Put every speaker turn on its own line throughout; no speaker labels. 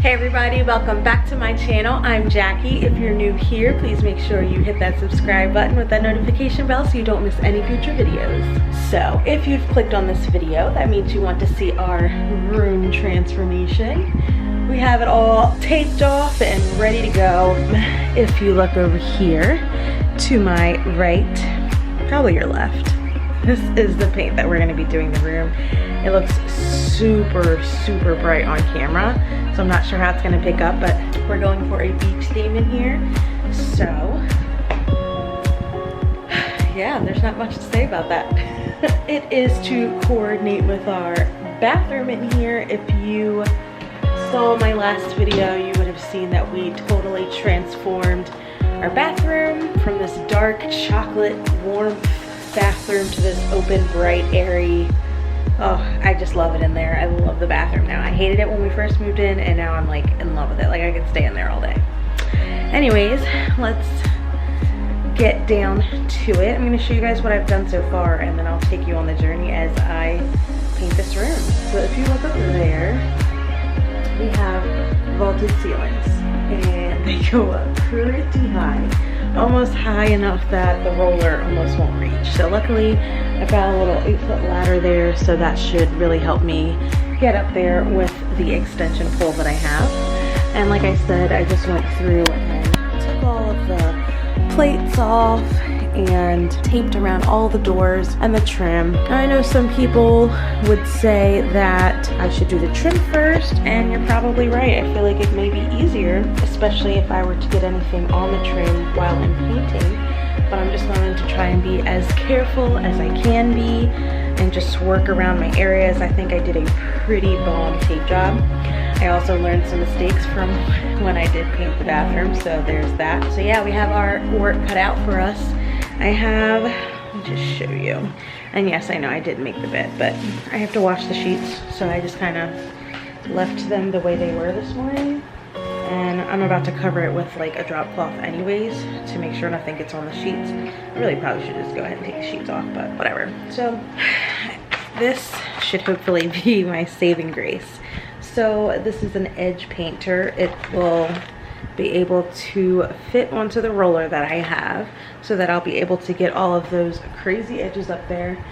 Hey everybody, welcome back to my channel. I'm Jackie. If you're new here, please make sure you hit that subscribe button with that notification bell so you don't miss any future videos. So if you've clicked on this video, that means you want to see our room transformation. We have it all taped off and ready to go. If you look over here to my right, probably your left, this is the paint that we're going to be doing the room. It looks super bright on camera, so I'm not sure how it's going to pick up, but we're going for a beach theme in here. So yeah, there's not much to say about that. It is to coordinate with our bathroom in here. If you saw my last video, you would have seen that we totally transformed our bathroom from this dark chocolate warm bathroom to this open bright airy. Oh, I just love it in there. I love the bathroom now. I hated it when we first moved in, and now I'm like in love with it. Like I could stay in there all day. Anyways, let's get down to it. I'm going to show you guys what I've done so far, and then I'll take you on the journey as I paint this room. So if you look over there, we have vaulted ceilings, and they go up pretty high, almost high enough that the roller almost won't reach. So luckily I got a little 8-foot ladder there, so that should really help me get up there with the extension pole that I have. And like I said, I just went through and took all of the plates off and taped around all the doors and the trim. I know some people would say that I should do the trim first, and you're probably right. I feel like it may be easier, especially if I were to get anything on the trim while I'm painting. But I'm just going to try and be as careful as I can be and just work around my areas. I think I did a pretty bomb tape job. I also learned some mistakes from when I did paint the bathroom, so there's that. So yeah, we have our work cut out for us. I have, let me just show you. And yes, I know I did make the bed, but I have to wash the sheets, so I just kind of left them the way they were this morning. And I'm about to cover it with like a drop cloth anyways to make sure nothing gets on the sheets. I really probably should just go ahead and take the sheets off, but whatever. So this should hopefully be my saving grace. So this is an edge painter. It will be able to fit onto the roller that I have so that I'll be able to get all of those crazy edges up there.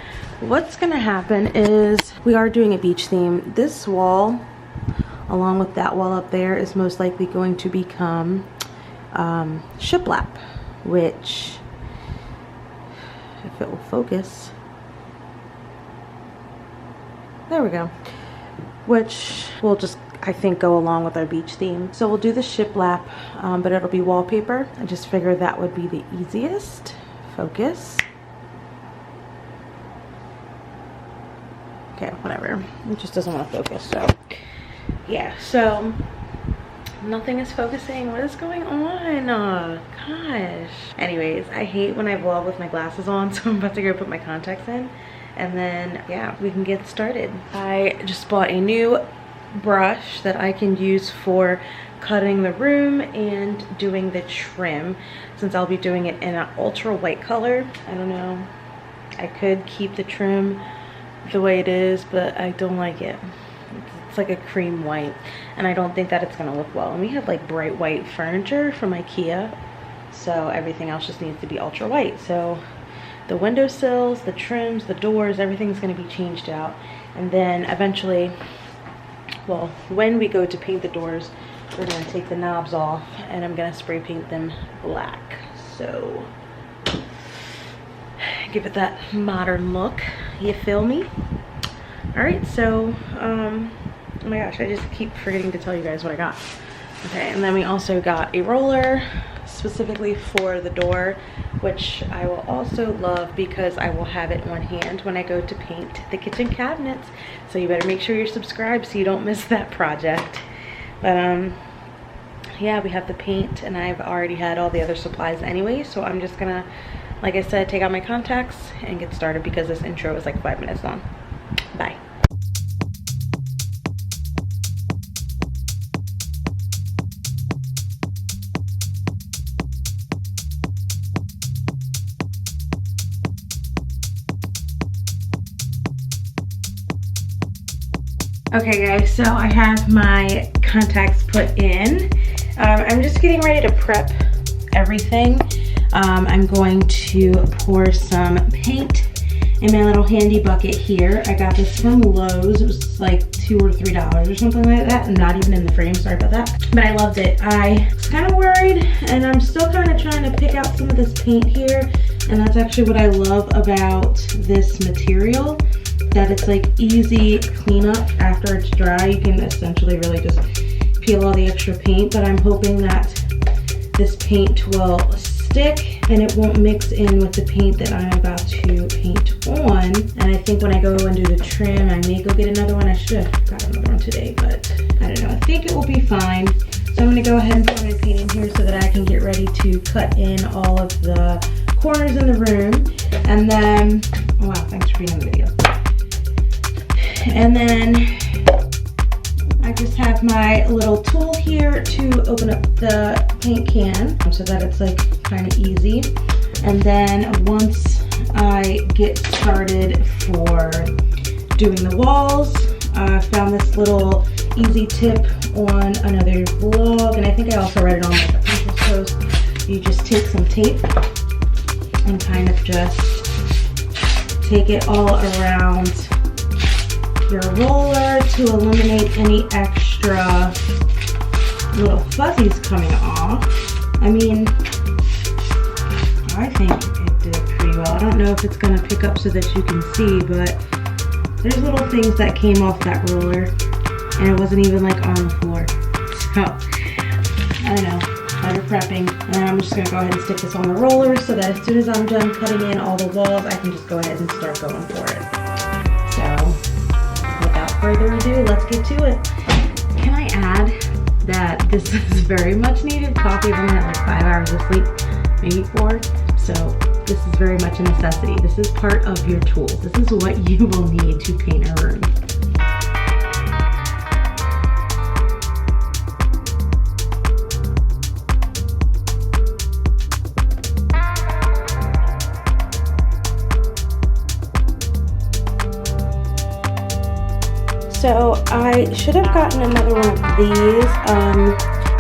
What's gonna happen is we are doing a beach theme. This wall, along with that wall up there, is most likely going to become shiplap, which, if it will focus, there we go, which will just, I think, go along with our beach theme. So we'll do the shiplap, but it'll be wallpaper. I just figured that would be the easiest. Focus. Okay, whatever. It just doesn't want to focus, so yeah. So nothing is focusing. What is going on? Gosh. Anyways, I hate when I vlog with my glasses on, so I'm about to go put my contacts in, and then yeah, we can get started. I just bought a new brush that I can use for cutting the room and doing the trim, since I'll be doing it in an ultra white color. I don't know, I could keep the trim the way it is, but I don't like it. It's like a cream white, and I don't think that it's gonna look well. And we have like bright white furniture from IKEA, so everything else just needs to be ultra white. So the windowsills, the trims, the doors, everything's gonna be changed out. And then eventually, well, when we go to paint the doors, we're gonna take the knobs off and I'm gonna spray paint them black. So give it that modern look, you feel me? All right, so oh my gosh, I just keep forgetting to tell you guys what I got. Okay, and then we also got a roller specifically for the door, which I will also love because I will have it on hand when I go to paint the kitchen cabinets. So you better make sure you're subscribed so you don't miss that project. But yeah, we have the paint, and I've already had all the other supplies anyway, so I'm just gonna, like I said, take out my contacts and get started because this intro is like 5 minutes long. Bye. Okay guys, so I have my contacts put in. I'm just getting ready to prep everything. I'm going to pour some paint in my little handy bucket here. I got this from Lowe's. It was like $2 or $3 or something like that. I'm not even in the frame, sorry about that. But I loved it. I was kind of worried, and I'm still kind of trying to pick out some of this paint here. And that's actually what I love about this material, that it's like easy cleanup after it's dry. You can essentially really just peel all the extra paint, but I'm hoping that this paint will stick and it won't mix in with the paint that I'm about to paint on. And I think when I go and do the trim, I may go get another one. I should have got another one today, but I don't know. I think it will be fine. So I'm gonna go ahead and put my paint in here so that I can get ready to cut in all of the corners in the room. And then, oh wow, thanks for being on the video. And then I just have my little tool here to open up the paint can so that it's like kind of easy. And then once I get started for doing the walls, I found this little easy tip on another blog, and I think I also read it on like a Pinterest post. You just take some tape and kind of just take it all around your roller to eliminate any extra little fuzzies coming off. I mean, I think it did pretty well. I don't know if it's gonna pick up so that you can see, but there's little things that came off that roller and it wasn't even like on the floor. So, I don't know, better prepping. And I'm just gonna go ahead and stick this on the roller so that as soon as I'm done cutting in all the walls, I can just go ahead and start going for it. So, without further ado, let's get to it. Can I add that this is very much needed? Coffee, I've only had like 5 hours of sleep, maybe 4. So this is very much a necessity. This is part of your tools. This is what you will need to paint a room. So I should have gotten another one of these.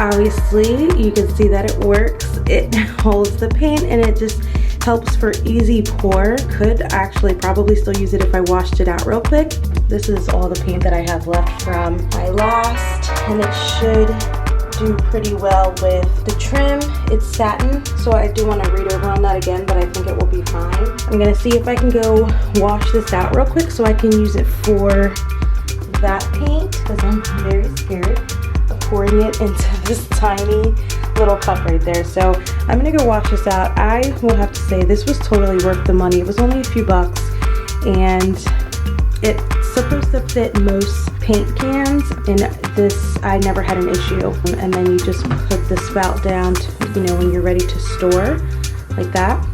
Obviously, you can see that it works. It holds the paint and it just helps for easy pour. Could actually probably still use it if I washed it out real quick. This is all the paint that I have left from my last, and it should do pretty well with the trim. It's satin, so I do want to read over on that again, but I think it will be fine. I'm gonna see if I can go wash this out real quick so I can use it for that paint, because I'm very scared of pouring it into this tiny little cup right there. So I'm gonna go wash this out. I will have to say this was totally worth the money. It was only a few bucks, and it's supposed to fit most paint cans, and this, I never had an issue. And then you just put the spout down to, you know, when you're ready to store, like that.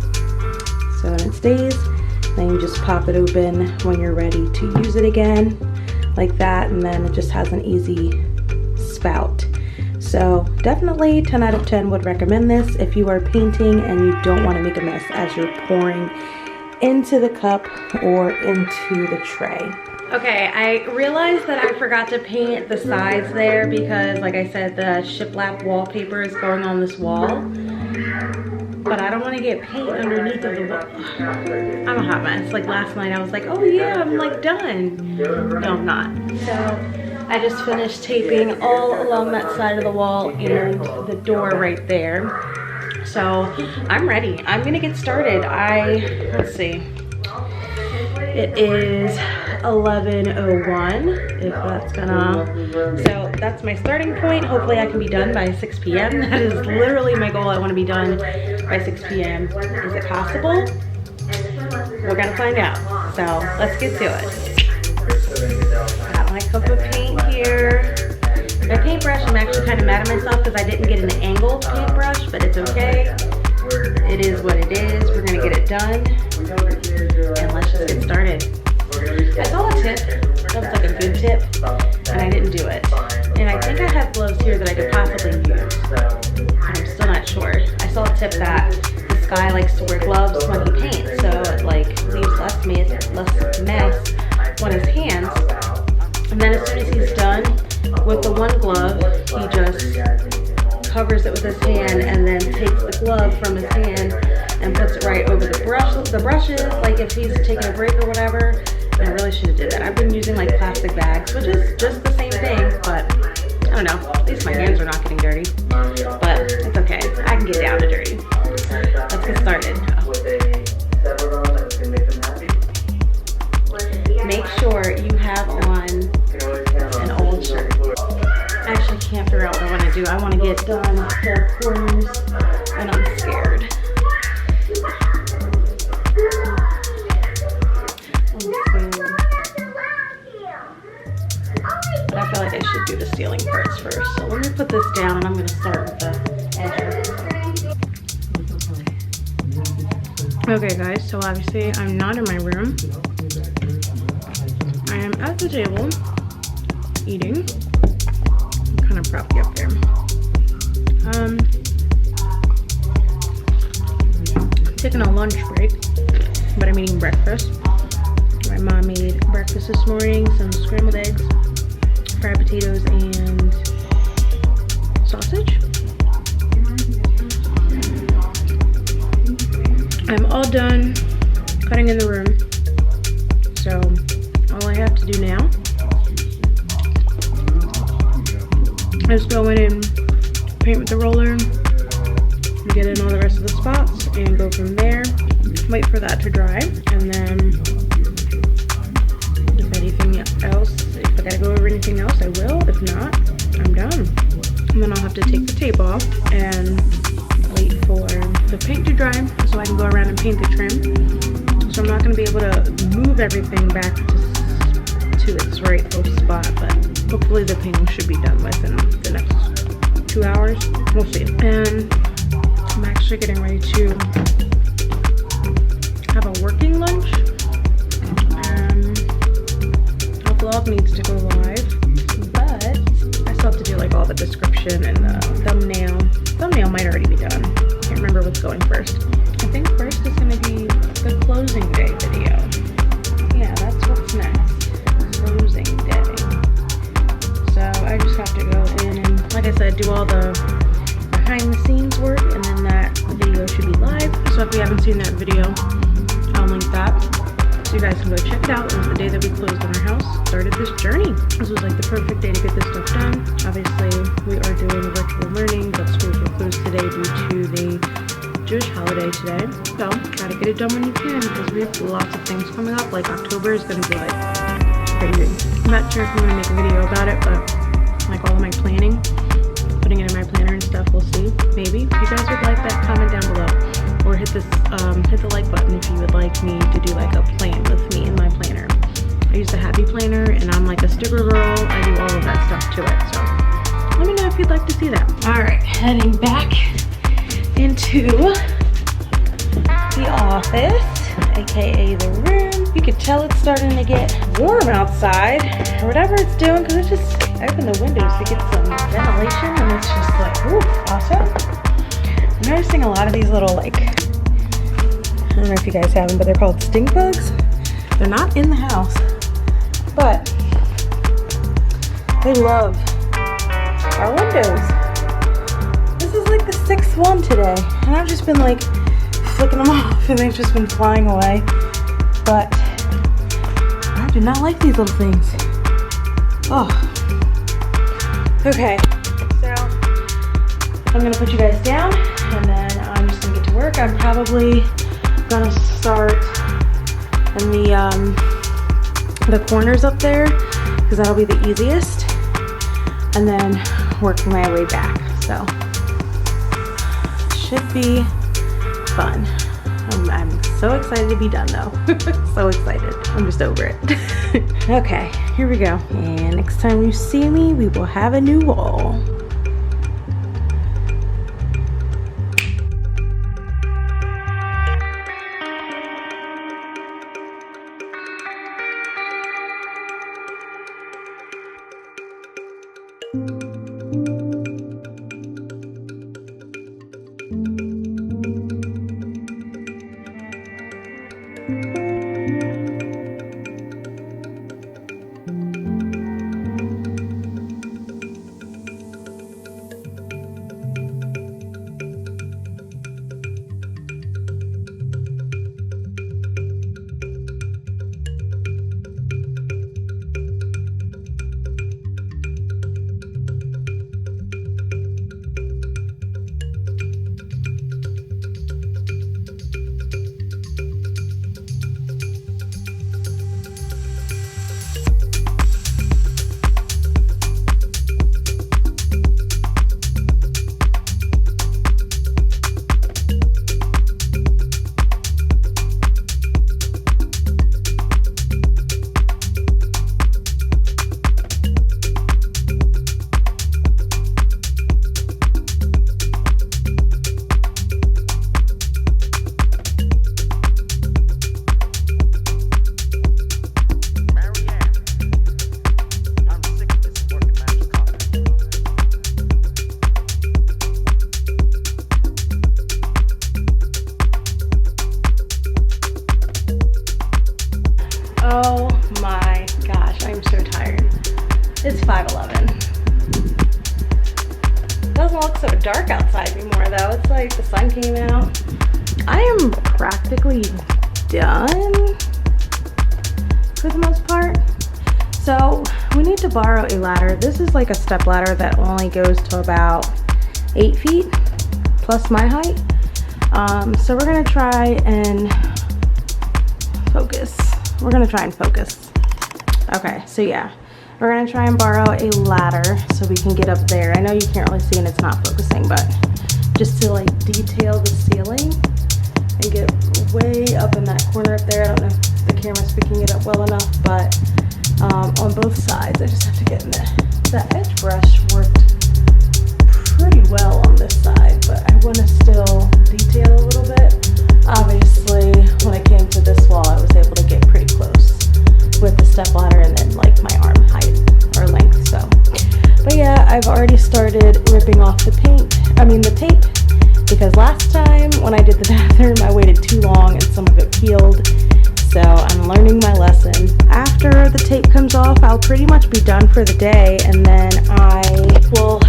So when it stays, then you just pop it open when you're ready to use it again, like that, and then it just has an easy spout. So definitely 10 out of 10 would recommend this if you are painting and you don't want to make a mess as you're pouring into the cup or into the tray. Okay, I realized that I forgot to paint the sides there because, like I said, the shiplap wallpaper is going on this wall. But I don't want to get paint underneath of the wall. I'm a hot mess. Like last night I was like, oh yeah, I'm like done. No, I'm not. So I just finished taping all along that side of the wall and the door right there. So I'm ready. I'm gonna get started. Let's see. It is 11:01, if that's so that's my starting point. Hopefully I can be done by 6 p.m. That is literally my goal. I want to be done by 6 p.m. Is it possible? We're gonna find out. So let's get to it. Got my cup of paint here. My paintbrush, I'm actually kind of mad at myself because I didn't get an angled paintbrush, but it's okay. It is what it is. We're gonna get it done. And let's just get started. I saw a tip, that was like a good tip, and I didn't do it. And I think I have gloves here that I could possibly use, but I'm still not sure. I saw a tip that this guy likes to wear gloves when he paints, so it like leaves less mess on his hands. And then as soon as he's done with the one one glove, he just covers it with his hand and then takes the glove from his hand and puts it right over the brushes, like if he's taking a break or whatever. And I really should have did that. I've been using like plastic bags, which is just the same thing, but I don't know. At least my hands are not getting dirty. But it's okay. I can get down to dirty. Let's get started. Make sure you have on an old shirt. I actually can't figure out what I want to do. I want to get done the corners and I'm scared. But I feel like I should do the ceiling parts first. So let me put this down and I'm going to start with the edges. Okay guys, so obviously I'm not in my room. I am at the table eating. I'm kind of propped up there. Taking a lunch break, but I'm eating breakfast. My mom made breakfast this morning, some scrambled eggs, fried potatoes, and sausage. I'm all done cutting in the room, so all I have to do now is go in and paint with the roller, get in all the rest of the spots, and go from there. Wait for that to dry, and then if anything else, if I gotta go over anything else, I will. If not, I'm done. And then I'll have to take the tape off and wait for the paint to dry so I can go around and paint the trim. So I'm not going to be able to move everything back to its rightful spot, but hopefully the painting should be done within the next 2 hours. We'll see. And I'm actually getting ready to have a working lunch. Our vlog needs to go live, but I still have to do like all the description and the thumbnail. Thumbnail might already be done. Can't remember what's going first. I think first is going to be the closing day video. Yeah, that's what's next. Closing day. So I just have to go in and, like I said, do all the behind the scenes work, and then that video should be live. So if you haven't seen that video, I'll link that so you guys can go check it out. It was the day that we closed on our house, started this journey. This was like the perfect day to get this stuff done. Obviously, we are doing virtual learning, but schools were closed today due to the Jewish holiday today. So, gotta get it done when you can, because we have lots of things coming up. Like October is gonna be like crazy. I'm not sure if I'm gonna make a video about it, but like all of my planning, putting it in my planner and stuff, we'll see. Maybe. If you guys would like that, comment down below. Or hit this, hit the like button if you would like me to do like a plan with me in my planner. I use the Happy Planner, and I'm like a sticker girl. I do all of that stuff to it, so let me know if you'd like to see that. All right, heading back into the office, aka the room. You could tell it's starting to get warm outside, or whatever it's doing, because it's just open the windows to get some ventilation, and it's just like, ooh, awesome. I'm noticing a lot of these little, like, I don't know if you guys have them, but they're called stink bugs. They're not in the house, but they love our windows. This is like the 6th one today, and I've just been like flicking them off, and they've just been flying away. But I do not like these little things. Oh. Okay, so I'm gonna put you guys down, and then I'm just gonna get to work. I'm probably gonna start in the corners up there, because that'll be the easiest, and then work my way back. So should be fun. I'm so excited to be done though. So excited. I'm just over it. Okay, here we go. And next time you see me, we will have a new wall. look so dark outside anymore though. It's like the sun came out. I am practically done for the most part. So we need to borrow a ladder. This is like a step ladder that only goes to about 8 feet plus my height. So we're gonna try and focus. We're gonna try and focus. Okay, so yeah, we're gonna try and borrow a ladder so we can get up there. I know you can't really see and it's not focusing, but just to like detail the ceiling and get way up in that corner up there. I don't know if the camera's picking it up well enough, but on both sides, I just have to get in there. The edge brush worked pretty well on this side, but I want to still detail a little bit. Obviously, when I came to this wall, I was able to get pretty close with the step ladder and then like my arm height or length. So, but yeah, I've already started ripping off the tape, because last time when I did the bathroom, I waited too long and some of it peeled. So I'm learning my lesson. After the tape comes off, I'll pretty much be done for the day, and then I will